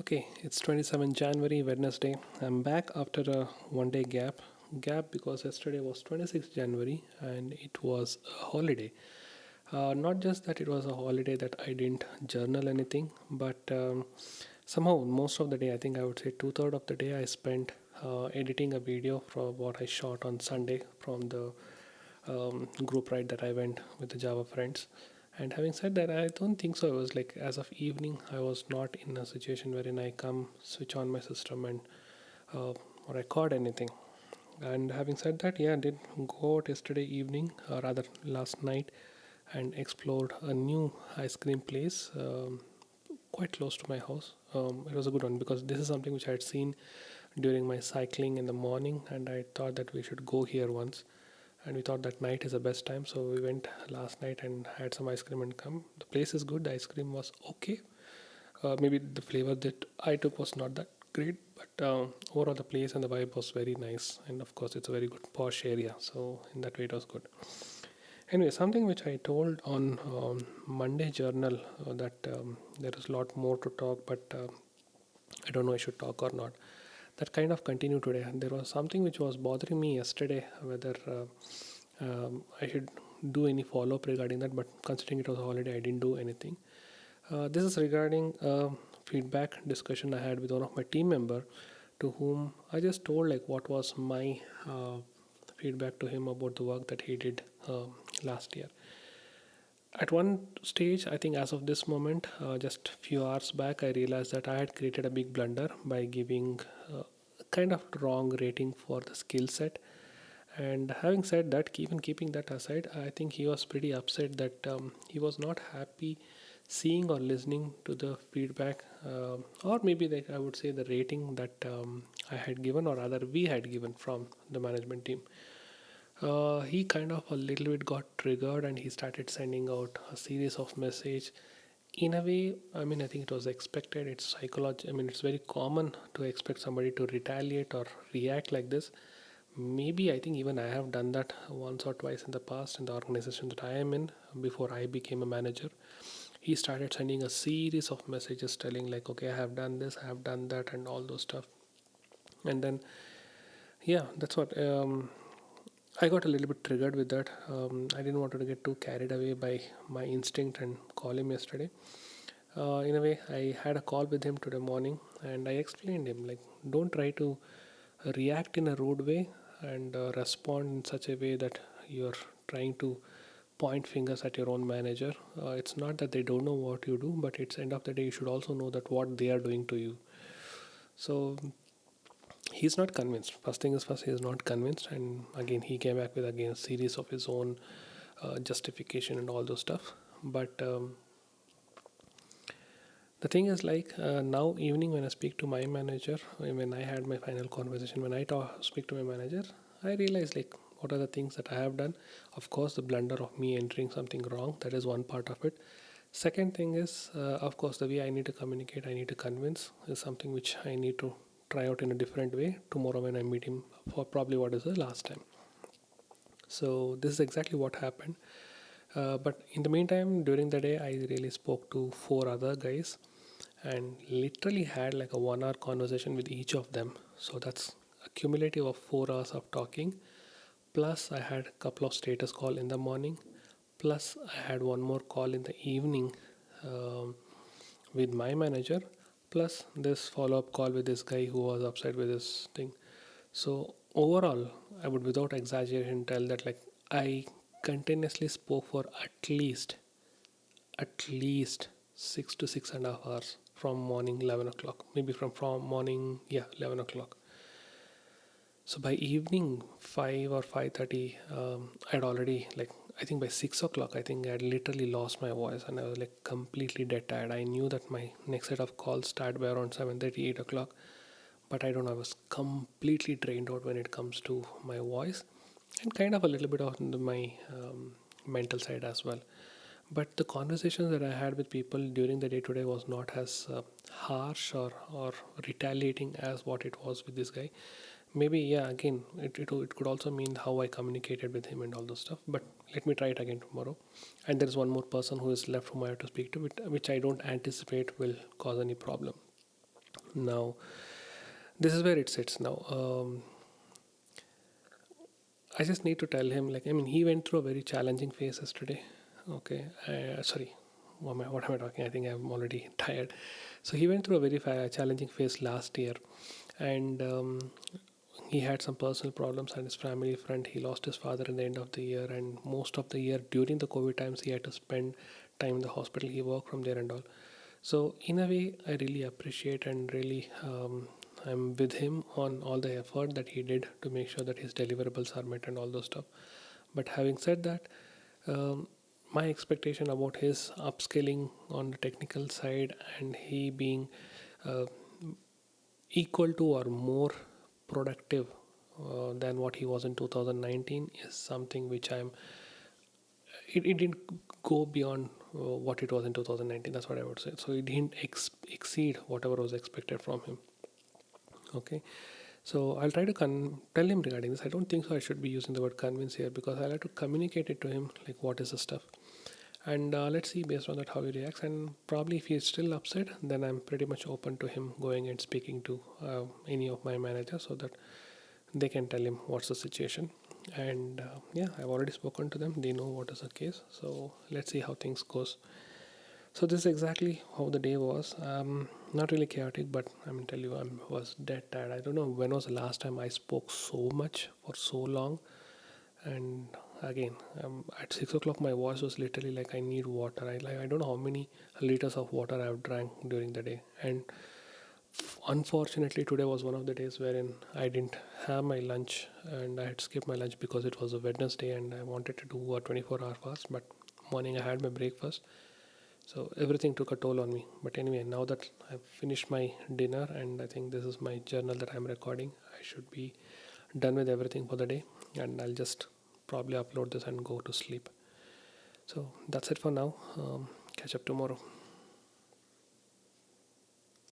Okay, it's 27 January, Wednesday. I'm back after a 1 day gap because yesterday was 26 January and it was a holiday. Not just that it was a holiday that I didn't journal anything, but somehow most of the day, I think I would say two-thirds of the day, I spent editing a video for what I shot on Sunday from the group ride that I went with the Java friends. And having said that, I don't think so. I was like, as of evening, I was not in a situation wherein I come, switch on my system, and uh, record anything. And having said that, yeah, I did go out yesterday evening, or rather last night, and explored a new ice cream place quite close to my house. It was a good one because this is something which I had seen during my cycling in the morning, and I thought that we should go here once. And we thought that night is the best time, so we went last night and had some ice cream and come. The place is good. The ice cream was okay. Maybe the flavor that I took was not that great, but overall the place and the vibe was very nice. And of course, it's a very good posh area, so in that way it was good. Anyway, something which I told on Monday journal that there is a lot more to talk, but I don't know I should talk or not. That kind of continued today. And there was something which was bothering me yesterday, whether I should do any follow up regarding that. But considering it was a holiday, I didn't do anything. This is regarding feedback discussion I had with one of my team member, to whom I just told like what was my feedback to him about the work that he did last year. At one stage, I think as of this moment, just few hours back, I realized that I had created a big blunder by giving a kind of wrong rating for the skill set. And having said that, even keeping that aside, I think he was pretty upset that he was not happy seeing or listening to the feedback, or maybe like I would say the rating that I had given, or rather we had given from the management team. He kind of a little bit got triggered and he started sending out a series of message. In a way, I mean, I think it was expected. It's psychology. I mean, it's very common to expect somebody to retaliate or react like this. Maybe I think even I have done that once or twice in the past in the organization that I am in before I became a manager. He started sending a series of messages telling like, okay, I have done this, I have done that, and all those stuff. And then, yeah, that's what. I got a little bit triggered with that. I didn't want to get too carried away by my instinct and call him yesterday. In a way, I had a call with him today morning, and I explained him like, don't try to react in a rude way and respond in such a way that you're trying to point fingers at your own manager. It's not that they don't know what you do, but it's end of the day you should also know that what they are doing to you. So he's not convinced. First thing is first, he is not convinced, and again he came back with again a series of his own justification and all those stuff. But the thing is like now evening when I speak to my manager, when I had my final conversation, when I speak to my manager, I realize like what are the things that I have done. Of course, the blunder of me entering something wrong, that is one part of it. Second thing is, of course, the way I need to communicate, I need to convince is something which I need to try out in a different way tomorrow when I meet him for probably what is the last time. So this is exactly what happened. But in the meantime, during the day, I really spoke to four other guys and literally had like a 1 hour conversation with each of them. So that's a cumulative of 4 hours of talking. Plus, I had a couple of status call in the morning. Plus, I had one more call in the evening um, with my manager. Plus, this follow up call with this guy who was upset with this thing. So overall, I would without exaggeration tell that like I continuously spoke for at least 6 to 6.5 hours from morning 11 o'clock, maybe from morning, yeah, 11 o'clock. So by evening 5 or 5:30, I'd already like I think by 6 o'clock I think I had literally lost my voice and I was like completely dead tired. I knew that my next set of calls start by around 7:30, 8 o'clock, but I don't know, I was completely drained out when it comes to my voice and kind of a little bit of my mental side as well. But the conversations that I had with people during the day today was not as harsh or retaliating as what it was with this guy. Maybe, yeah, again, it could also mean how I communicated with him and all those stuff. But let me try it again tomorrow. And there is one more person who is left whom I have to speak to, which I don't anticipate will cause any problem. Now, this is where it sits now. I just need to tell him, like, I mean, he went through a very challenging phase yesterday. Okay, sorry, what am I talking? I think I'm already tired. So he went through a very challenging phase last year, and he had some personal problems on his family front. He lost his father in the end of the year, and most of the year during the COVID times, he had to spend time in the hospital. He worked from there and all. So in a way, I really appreciate and really I'm with him on all the effort that he did to make sure that his deliverables are met and all those stuff. But having said that, um, my expectation about his upscaling on the technical side and he being uh, equal to or more productive than what he was in 2019 is something which it didn't go beyond what it was in 2019. That's what I would say. So it didn't exceed whatever was expected from him. Okay. So I'll try to tell him regarding this. I don't think so I should be using the word convince here, because I like to communicate it to him, like what is the stuff. And let's see based on that how he reacts. And probably if he's still upset, then I'm pretty much open to him going and speaking to any of my managers so that they can tell him what's the situation. And yeah, I've already spoken to them. They know what is the case. So let's see how things goes. So this is exactly how the day was. Not really chaotic, but I mean, tell you, I was dead tired. I don't know when was the last time I spoke so much for so long. And again, at 6 o'clock, my voice was literally like I need water. I don't know how many liters of water I've drank during the day. And unfortunately, today was one of the days wherein I didn't have my lunch, and I had skipped my lunch because it was a Wednesday and I wanted to do a 24-hour fast. But morning I had my breakfast, so everything took a toll on me. But anyway, now that I've finished my dinner and I think this is my journal that I'm recording, I should be done with everything for the day, and I'll just probably upload this and go to sleep. So that's it for now. Catch up tomorrow.